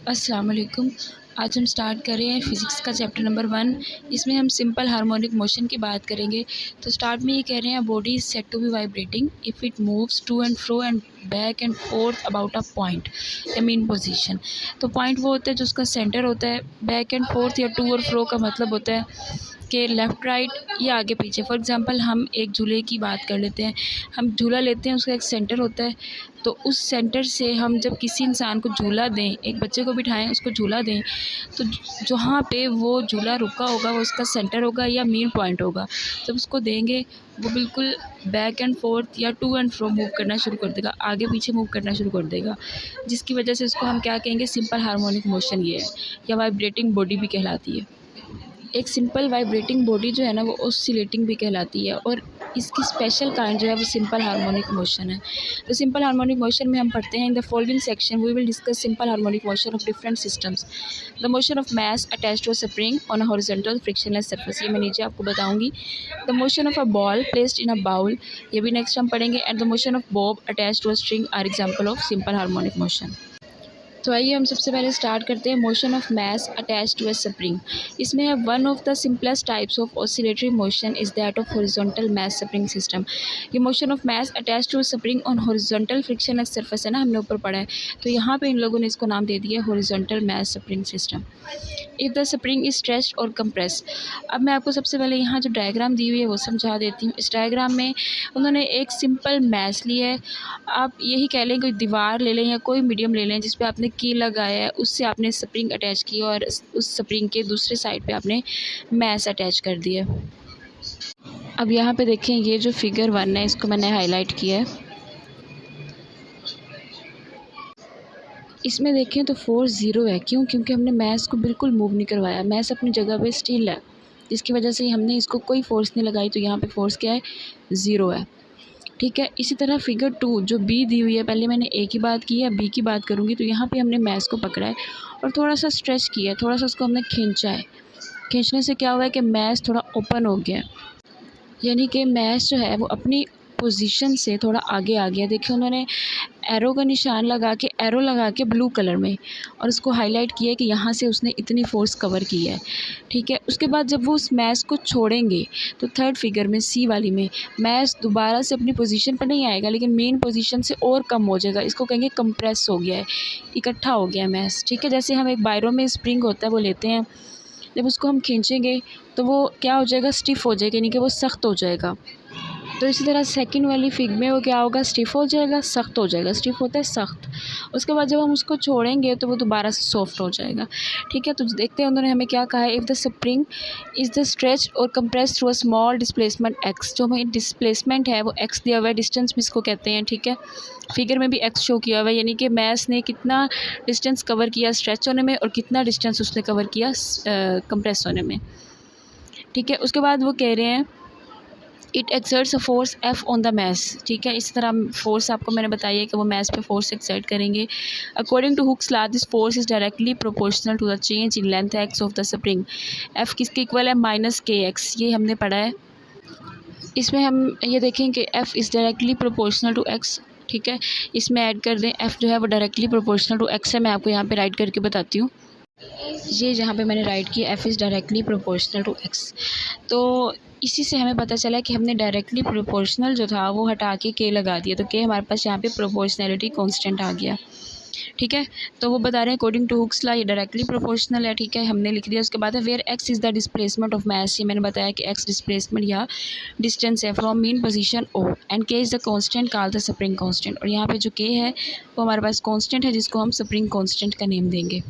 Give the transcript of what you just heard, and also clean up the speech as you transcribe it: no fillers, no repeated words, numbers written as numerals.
अस्सलाम वालेकुम। आज हम स्टार्ट कर रहे हैं फ़िज़िक्स का चैप्टर नंबर 1। इसमें हम सिंपल हार्मोनिक मोशन की बात करेंगे। तो स्टार्ट में ये कह रहे हैं body is said to be vibrating if it moves to and fro and back and forth about a point या मीन पोजीशन। तो पॉइंट वो होता है जो उसका सेंटर होता है। बैक एंड फोर्थ या टू और फ्रो का मतलब होता है कि लेफ़्ट राइट या आगे पीछे। फॉर एग्ज़ाम्पल हम एक झूले की बात कर लेते हैं। हम झूला लेते हैं, उसका एक सेंटर होता है। तो उस सेंटर से हम जब किसी इंसान को झूला दें, एक बच्चे को बिठाएं, उसको झूला दें, तो जहाँ पे वो झूला रुका होगा वो उसका सेंटर होगा या मेन पॉइंट होगा। जब उसको देंगे वो बिल्कुल बैक एंड फोर्थ या टू एंड फ्रो मूव करना शुरू कर देगा, आगे पीछे मूव करना शुरू कर देगा, जिसकी वजह से उसको हम क्या कहेंगे, सिंपल हार्मोनिक मोशन ये है, या वाइब्रेटिंग बॉडी भी कहलाती है। एक सिंपल वाइब्रेटिंग बॉडी जो है ना वो ऑसिलेटिंग भी कहलाती है, और इसकी स्पेशल काइंड जो है वो सिंपल हार्मोनिक मोशन है। तो सिंपल हार्मोनिक मोशन में हम पढ़ते हैं, in the following section we will discuss simple harmonic motion of different systems. The motion of mass attached to a spring on a horizontal frictionless surface, ये मैं नीचे आपको बताऊंगी। The motion of a ball placed in a bowl, ये भी next हम पढ़ेंगे। And the motion of bob attached to a string are example of simple harmonic motion. तो आइए हम सबसे पहले स्टार्ट करते हैं motion of mass attach to a spring. इसमें है one of the simplest types of oscillatory motion is that of horizontal mass spring system. ये motion of mass attach to spring on horizontal frictionless surface है ना, हमने ऊपर पढ़ा है। तो यहाँ पे इन लोगों ने इसको नाम दे दिया है horizontal mass spring system. If the spring is stretched और कंप्रेस्ड। अब मैं आपको सबसे पहले यहाँ जो डायग्राम दी हुई है वो समझा देती हूँ। इस डायग्राम में उन्होंने एक सिंपल मैस लिया है। आप यही कह लें, कोई दीवार ले लें या कोई मीडियम ले लें जिस पे आपने की लगाया है, उससे आपने स्प्रिंग अटैच की और उस स्प्रिंग के दूसरे साइड पे आपने मैस अटैच कर दिया। अब यहाँ पे देखें, ये जो फिगर 1 है इसको मैंने हाईलाइट किया है। इसमें देखें तो फोर्स ज़ीरो है। क्यों? क्योंकि हमने मैस को बिल्कुल मूव नहीं करवाया, मैस अपनी जगह पे स्टिल है, जिसकी वजह से हमने इसको कोई फोर्स नहीं लगाई। तो यहाँ पे फोर्स क्या है? ज़ीरो है। ठीक है। इसी तरह फिगर 2 जो बी दी हुई है, पहले मैंने ए की बात की है, बी की बात करूँगी। तो यहाँ पे हमने मैस को पकड़ा है और थोड़ा सा स्ट्रेच किया है, थोड़ा सा उसको हमने खींचा है। खींचने से क्या हुआ है कि मैस थोड़ा ओपन हो गया है, यानी कि मैस जो है वो अपनी पोजीशन से थोड़ा आगे आ गया। देखिए उन्होंने एरो का निशान लगा के ब्लू कलर में, और उसको हाईलाइट किया है कि यहाँ से उसने इतनी फोर्स कवर की है। ठीक है। उसके बाद जब वो उस मैस को छोड़ेंगे तो थर्ड फिगर में सी वाली में मैस दोबारा से अपनी पोजीशन पर नहीं आएगा, लेकिन मेन पोजीशन से और कम हो जाएगा। इसको कहेंगे कंप्रेस हो गया है, इकट्ठा हो गया है मैस। ठीक है। जैसे हम एक बायरो में स्प्रिंग होता है वो लेते हैं, जब उसको हम खींचेंगे तो वो क्या हो जाएगा? स्टिफ़ हो जाएगा, यानी कि वो सख्त हो जाएगा। तो इसी तरह सेकंड वाली फिग में वो क्या होगा? स्टिफ़ हो जाएगा, सख्त हो जाएगा। स्टिफ़ होता है सख्त, उसके बाद जब हम उसको छोड़ेंगे तो वो दोबारा से सॉफ्ट हो जाएगा। ठीक है। तो देखते हैं उन्होंने हमें क्या कहा है। If the spring is the stretch और compress through a small displacement X, जो हमें डिस्प्लेसमेंट है वो एक्स दिया हुआ है, डिस्टेंस भी इसको कहते हैं। ठीक है। फिगर में भी एक्स शो किया हुआ है, यानी कि मैस ने कितना डिस्टेंस कवर किया स्ट्रेच होने में और कितना डिस्टेंस उसने कवर किया कंप्रेस होने में। ठीक है। उसके बाद वो कह रहे हैं it exerts a force F on the mass. ठीक है। इस तरह फोर्स आपको मैंने बताया है कि वो मैस पे फोर्स एक्सर्ट करेंगे। According to Hooke's law this force is directly proportional to the change in length x of the spring. F किसके इक्वल है? माइनस के एक्स, ये हमने पढ़ा है। इसमें हम ये देखें कि F is directly proportional to x. ठीक है। इसमें ऐड कर दें, एफ जो है वो डायरेक्टली प्रोपोर्शनल टू एक्स है। मैं आपको यहाँ पे राइट करके बताती हूँ। ये जहाँ पे मैंने राइट किया F is directly proportional to x. तो इसी से हमें पता चला कि हमने डायरेक्टली प्रोपोर्शनल जो था वो हटा के लगा दिया, तो के हमारे पास यहाँ पे प्रोपोर्शनैलिटी कांस्टेंट आ गया। ठीक है। तो वो बता रहे हैं अकॉर्डिंग टू हुक्स लॉ ये डायरेक्टली प्रोपोर्शनल है। ठीक है, हमने लिख दिया। उसके बाद है where X is the displacement of mass, ये मैंने बताया कि एक्स डिस्प्लेसमेंट या डिस्टेंस है from mean position O, and K is the constant called the spring constant. और यहाँ पे जो के है वो हमारे पास कांस्टेंट है जिसको हम स्प्रिंग कांस्टेंट का नेम देंगे।